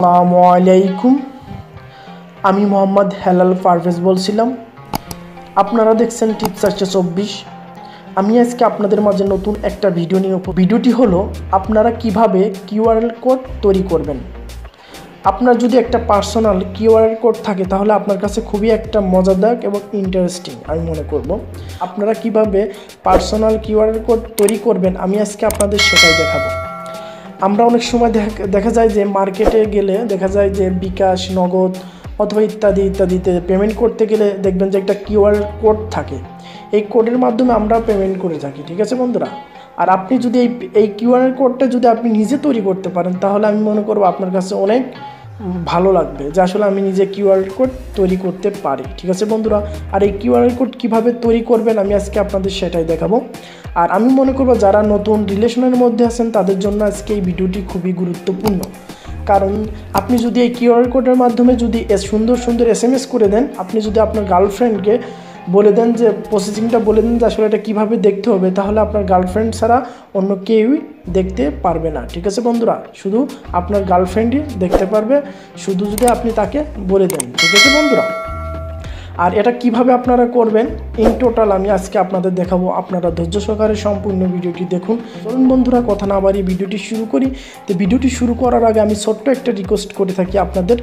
আসসালামু আলাইকুম। আমি মোহাম্মদ হেলাল পারভেজ বলছিলাম। আপনারা দেখছেন টিপস 24। আমি আজকে আপনাদের মাঝে নতুন একটা ভিডিও নিয়ে ভিডিওটি হলো আপনারা কিভাবে কিউআর কোড তৈরি করবেন। আপনার যদি একটা পার্সোনাল কিউআর কোড থাকে তাহলে আপনার কাছে খুবই একটা মজাদার এবং ইন্টারেস্টিং আমি মনে করব। আপনারা কিভাবে পার্সোনাল কিউআর কোড তৈরি করবেন আমি আজকে আপনাদের সেটাই দেখাবো। আমরা অনেক সময় দেখা যায় যে মার্কেটে গেলে দেখা যায় যে বিকাশ, নগদ অথবা ইত্যাদিতে পেমেন্ট করতে গেলে দেখবেন যে একটা কিউআর কোড থাকে। এই কোডের মাধ্যমে আমরা পেমেন্ট করে থাকি, ঠিক আছে বন্ধুরা। আর আপনি যদি এই কিউআর কোডটা যদি আপনি নিজে তৈরি করতে পারেন তাহলে আমি মনে করব আপনার কাছে অনেক ভালো লাগবে যে আসলে আমি নিজে কিউআর কোড তৈরি করতে পারি, ঠিক আছে বন্ধুরা। আর এই কিউআর কোড কীভাবে তৈরি করবেন আমি আজকে আপনাদের সেটাই দেখাবো। আর আমি মনে করব যারা নতুন রিলেশনের মধ্যে আছেন তাদের জন্য আজকে এই ভিডিওটি খুবই গুরুত্বপূর্ণ। কারণ আপনি যদি এই কিউআর কোডের মাধ্যমে যদি সুন্দর সুন্দর SMS করে দেন, আপনি যদি আপনার গার্লফ্রেন্ডকে বলে দেন যে প্রসেসিংটা বলে দেন যে আসলে এটা কীভাবে দেখতে হবে, তাহলে আপনার গার্লফ্রেন্ড ছাড়া অন্য কেউই দেখতে পারবে না, ঠিক আছে বন্ধুরা। শুধু আপনার গার্লফ্রেন্ডই দেখতে পারবে, শুধু যদি আপনি তাকে বলে দেন, ঠিক আছে বন্ধুরা। আর এটা কিভাবে আপনারা করবেন ইন টোটাল আমি আজকে আপনাদের দেখাবো। আপনারা ধৈর্য সহকারে সম্পূর্ণ ভিডিওটি দেখুন। চলুন বন্ধুরা, কথা না বাড়িয়ে ভিডিওটি শুরু করি। তো ভিডিওটি শুরু করার আগে আমি ছোট্ট একটা রিকোয়েস্ট করে থাকি আপনাদের,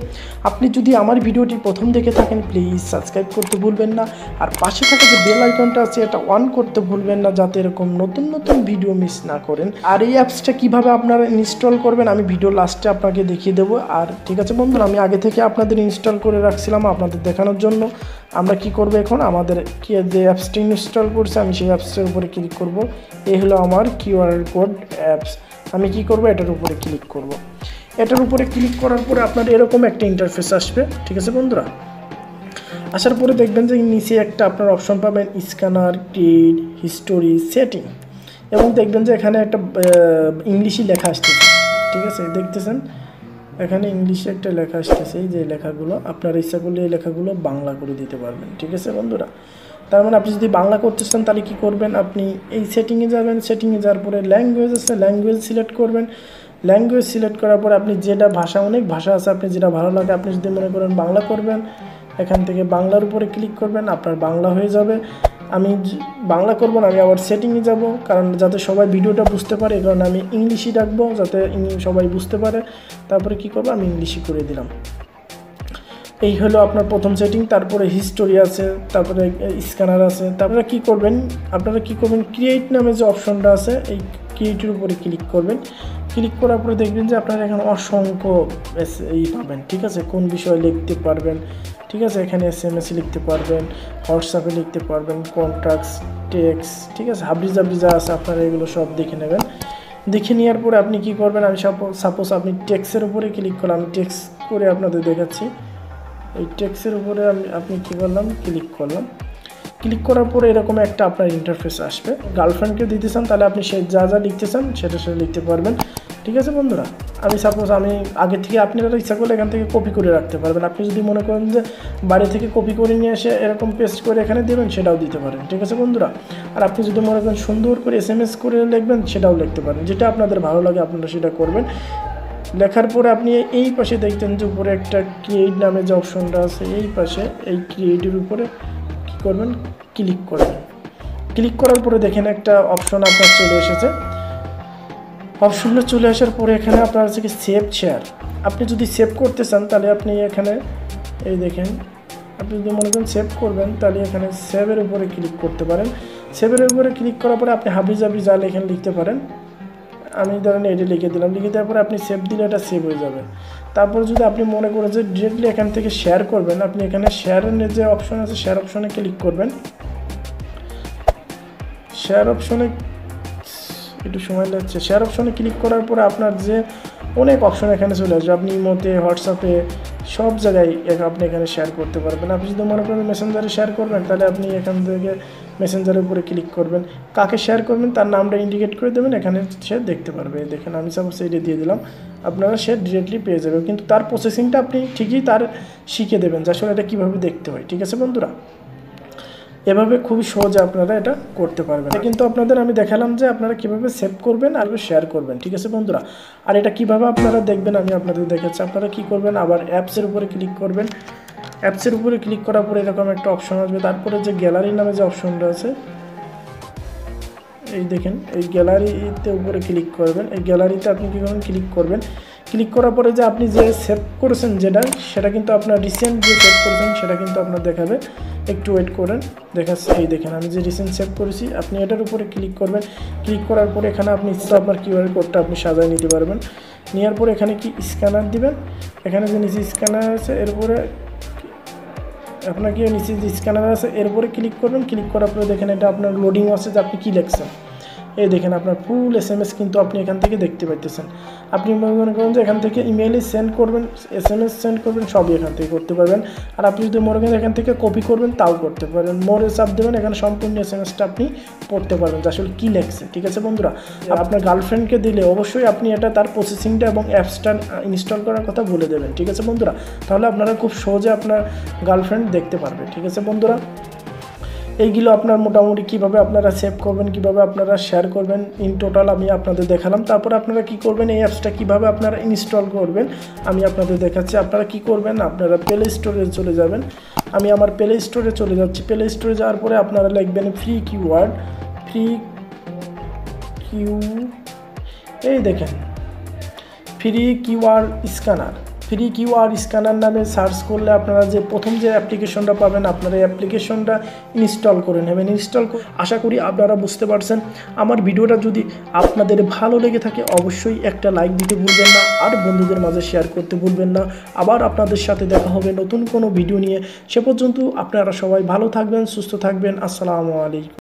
আপনি যদি আমার ভিডিওটি প্রথম দেখে থাকেন প্লিজ সাবস্ক্রাইব করতে ভুলবেন না। আর পাশে থাকা যে বেল আইকনটা আছে এটা অন করতে ভুলবেন না, যাতে এরকম নতুন নতুন ভিডিও মিস না করেন। আর এই অ্যাপসটা কীভাবে আপনারা ইনস্টল করবেন আমি ভিডিও লাস্টে আপনাকে দেখিয়ে দেবো। আর ঠিক আছে বন্ধুরা, আমি আগে থেকে আপনাদের ইনস্টল করে রাখছিলাম আপনাদের দেখানোর জন্য। আমরা কি করব এখন, আমাদের কি যে অ্যাপসটি ইনস্টল করছে আমি সেই অ্যাপসটার উপরে ক্লিক করব। এই হলো আমার কিউআর কোড অ্যাপস। আমি কি করব, এটার উপরে ক্লিক করব। এটার উপরে ক্লিক করার পরে আপনার এরকম একটা ইন্টারফেস আসবে, ঠিক আছে বন্ধুরা। আসার পরে দেখবেন যে নিচে একটা আপনার অপশন পাবেন স্ক্যানার, ক্রিয়েট, হিস্টোরি, সেটিং, এবং দেখবেন যে এখানে একটা ইংলিশই লেখা আসতেছে, ঠিক আছে দেখতেছেন এখানে ইংলিশে একটা লেখা আসতেছে। এই যে লেখাগুলো আপনার ইচ্ছা করলে এই লেখাগুলো বাংলা করে দিতে পারবেন, ঠিক আছে বন্ধুরা। তার মানে আপনি যদি বাংলা করতে চান তাহলে কী করবেন, আপনি এই সেটিংয়ে যাবেন। সেটিংয়ে যাওয়ার পরে ল্যাঙ্গুয়েজ আছে, ল্যাঙ্গুয়েজ সিলেক্ট করবেন। ল্যাঙ্গুয়েজ সিলেক্ট করার পরে আপনি যেটা ভাষা, অনেক ভাষা আছে, আপনি যেটা ভালো লাগে আপনি যদি মনে করেন বাংলা করবেন, এখান থেকে বাংলার উপরে ক্লিক করবেন, আপনার বাংলা হয়ে যাবে। আমি বাংলা করব না, আমি আবার সেটিংয়ে যাব, কারণ যাতে সবাই ভিডিওটা বুঝতে পারে এই কারণে আমি ইংলিশই রাখবো, যাতে সবাই বুঝতে পারে। তারপরে কি করব, আমি ইংলিশই করে দিলাম। এই হলো আপনার প্রথম সেটিং। তারপরে হিস্টোরি আছে, তারপরে স্ক্যানার আছে। তারপরে কি করবেন, আপনারা কি করবেন, ক্রিয়েট নামে যে অপশনটা আছে এই ক্রিয়েটের উপরে ক্লিক করবেন। ক্লিক করার পরে দেখবেন যে আপনারা এখানে অসংখ্য পাবেন, ঠিক আছে, কোন বিষয়ে লিখতে পারবেন, ঠিক আছে। এখানে SMS লিখতে পারবেন, হোয়াটসঅ্যাপে লিখতে পারবেন, কন্ট্যাক্টস, টেক্সট, ঠিক আছে, হাবড়ি যা আছে আপনারা এগুলো সব দেখে নেবেন। দেখে নেওয়ার পরে আপনি কি করবেন, আমি সাপোজ আপনি টেক্সটের উপরে ক্লিক করলাম, আমি টেক্সট করে আপনাদের দেখাচ্ছি। এই টেক্সটের উপরে আপনি কী করলাম, ক্লিক করলাম। ক্লিক করার পরে এরকম একটা আপনার ইন্টারফেস আসবে। গার্লফ্রেন্ডকে দিতে চান তাহলে আপনি সে যা লিখতে চান সেটা লিখতে পারবেন, ঠিক আছে বন্ধুরা। আমি সাপোজ আমি আগে থেকে আপনারা ইচ্ছা করলে এখান থেকে কপি করে রাখতে পারবেন। আপনি যদি মনে করেন যে বাড়ি থেকে কপি করে নিয়ে এসে এরকম পেস্ট করে এখানে দেবেন সেটাও দিতে পারেন, ঠিক আছে বন্ধুরা। আর আপনি যদি মনে করেন সুন্দর করে SMS করে লিখবেন সেটাও লিখতে পারেন, যেটা আপনাদের ভালো লাগে আপনারা সেটা করবেন। লেখার পরে আপনি এই পাশে দেখতেন যে উপরে একটা ক্রিয়েট নামে যে অপশনটা আছে, এই পাশে এই ক্রিয়েটের উপরে কী করবেন, ক্লিক করবেন। ক্লিক করার পরে দেখেন একটা অপশন আপনার চলে এসেছে। অপশনটা চলে আসার পরে এখানে আপনার হচ্ছে কি সেভ শেয়ার। আপনি যদি সেভ করতে চান তাহলে আপনি এখানে এই দেখেন, আপনি যদি মনে করেন সেভ করবেন তাহলে এখানে সেভের উপরে ক্লিক করতে পারেন। সেভের উপরে ক্লিক করার পরে আপনি হাবি যা লেখেন লিখতে পারেন। আমি ধরেন এটা লিখে দিলাম, লিখে দেওয়ার পরে আপনি সেভ দিলে এটা সেভ হয়ে যাবে। তারপর যদি আপনি মনে করেন যে ডিরেক্টলি এখান থেকে শেয়ার করবেন, আপনি এখানে শেয়ারের যে অপশন আছে শেয়ার অপশনে ক্লিক করবেন। শেয়ার অপশনে একটু সময় লাগছে। শেয়ার অপশনে ক্লিক করার পরে আপনার যে অনেক অপশন এখানে চলে আসবে। আপনি ইমোতে, হোয়াটসঅ্যাপে সব জায়গায় আপনি এখানে শেয়ার করতে পারবেন। আপনি যদি মনে করেন মেসেঞ্জারে শেয়ার করবেন তাহলে আপনি এখান থেকে মেসেঞ্জারের উপরে ক্লিক করবেন। কাকে শেয়ার করবেন তার নামটা ইন্ডিকেট করে দেবেন, এখানে সে দেখতে পারবে। দেখেন আমি সাপোজ এইটা দিয়ে দিলাম, আপনারা সে ডিরেক্টলি পেয়ে যাবে। কিন্তু তার প্রসেসিংটা আপনি ঠিকই তার শিখে দেবেন যে আসলে এটা কীভাবে দেখতে হয়, ঠিক আছে বন্ধুরা। এভাবে খুবই সহজে আপনারা এটা করতে পারবেন। কিন্তু আপনাদের আমি দেখালাম যে আপনারা কিভাবে সেভ করবেন আর শেয়ার করবেন, ঠিক আছে বন্ধুরা। আর এটা কিভাবে আপনারা দেখবেন আমি আপনাদের দেখাচ্ছি। আপনারা কি করবেন, আবার অ্যাপসের উপরে ক্লিক করবেন। অ্যাপসের উপরে ক্লিক করার পরে এরকম একটা অপশন আসবে, তারপরে যে গ্যালারি নামে যে অপশনটা আছে এই দেখেন, এই গ্যালারিতে উপরে ক্লিক করবেন। এই গ্যালারিতে আপনি কী করবেন, ক্লিক করবেন। ক্লিক করার পরে যে আপনি যে সেভ করেছেন সেটা কিন্তু আপনার রিসেন্ট যে সেভ করেছেন সেটা কিন্তু আপনার দেখাবে। একটু ওয়েট করেন, দেখাচ্ছে। এই দেখেন আমি যে রিসেন্ট সেভ করেছি, আপনি এটার উপরে ক্লিক করবেন। ক্লিক করার পরে এখানে আপনি আপনার কিউআর কোডটা আপনি সাজায় নিতে পারবেন। নেওয়ার পরে এখানে কি স্ক্যানার দিবেন। এখানে যে নিচে স্ক্যানার আছে এরপরে আপনার কি নিচে যে স্ক্যানার আছে এরপরে ক্লিক করবেন। ক্লিক করার পরে দেখেন এটা আপনার লোডিং আছে যে আপনি কী লিখছেন। এই দেখেন আপনার ফুল SMS কিন্তু আপনি এখান থেকে দেখতে পাইতেছেন। আপনি মনে করেন যে এখান থেকে ইমেইলে সেন্ড করবেন, SMS সেন্ড করবেন, সবই এখান থেকে করতে পারবেন। আর আপনি যদি মনে করেন এখান থেকে কপি করবেন তাও করতে পারবেন। মোরে চাপ দেবেন, এখানে সম্পূর্ণ SMSটা আপনি পড়তে পারবেন যে আসলে কী লেখছে, ঠিক আছে বন্ধুরা। আপনার গার্লফ্রেন্ডকে দিলে অবশ্যই আপনি এটা তার প্রসেসিংটা এবং অ্যাপসটা ইনস্টল করার কথা বলে দেবেন, ঠিক আছে বন্ধুরা। তাহলে আপনারা খুব সহজে আপনার গার্লফ্রেন্ড দেখতে পারবে, ঠিক আছে বন্ধুরা। এইগুলো আপনার মোটামুটি কীভাবে আপনারা সেভ করবেন, কীভাবে আপনারা শেয়ার করবেন, ইন টোটাল আমি আপনাদের দেখালাম। তারপর আপনারা কি করবেন, এই অ্যাপসটা কীভাবে আপনারা ইনস্টল করবেন আমি আপনাদের দেখাচ্ছি। আপনারা কি করবেন, আপনারা প্লে স্টোরে চলে যাবেন। আমি আমার প্লে স্টোরে চলে যাচ্ছি। প্লে স্টোরে যাওয়ার পরে আপনারা লিখবেন ফ্রি কিওয়ার্ড, এই দেখেন free QR scanner. Free QR scanner নামে সার্চ করলে আপনারা যে প্রথম যে অ্যাপ্লিকেশনটা পাবেন আপনারা এই অ্যাপ্লিকেশনটা ইনস্টল করে নেবেন। আশা করি আপনারা বুঝতে পারছেন। আমার ভিডিওটা যদি আপনাদের ভালো লেগে থাকে অবশ্যই একটা লাইক দিতে ভুলবেন না, আর বন্ধুদের মাঝে শেয়ার করতে ভুলবেন না। আবার আপনাদের সাথে দেখা হবে নতুন কোনো ভিডিও নিয়ে। সে পর্যন্ত আপনারা সবাই ভালো থাকবেন, সুস্থ থাকবেন। আসসালামু আলাইকুম।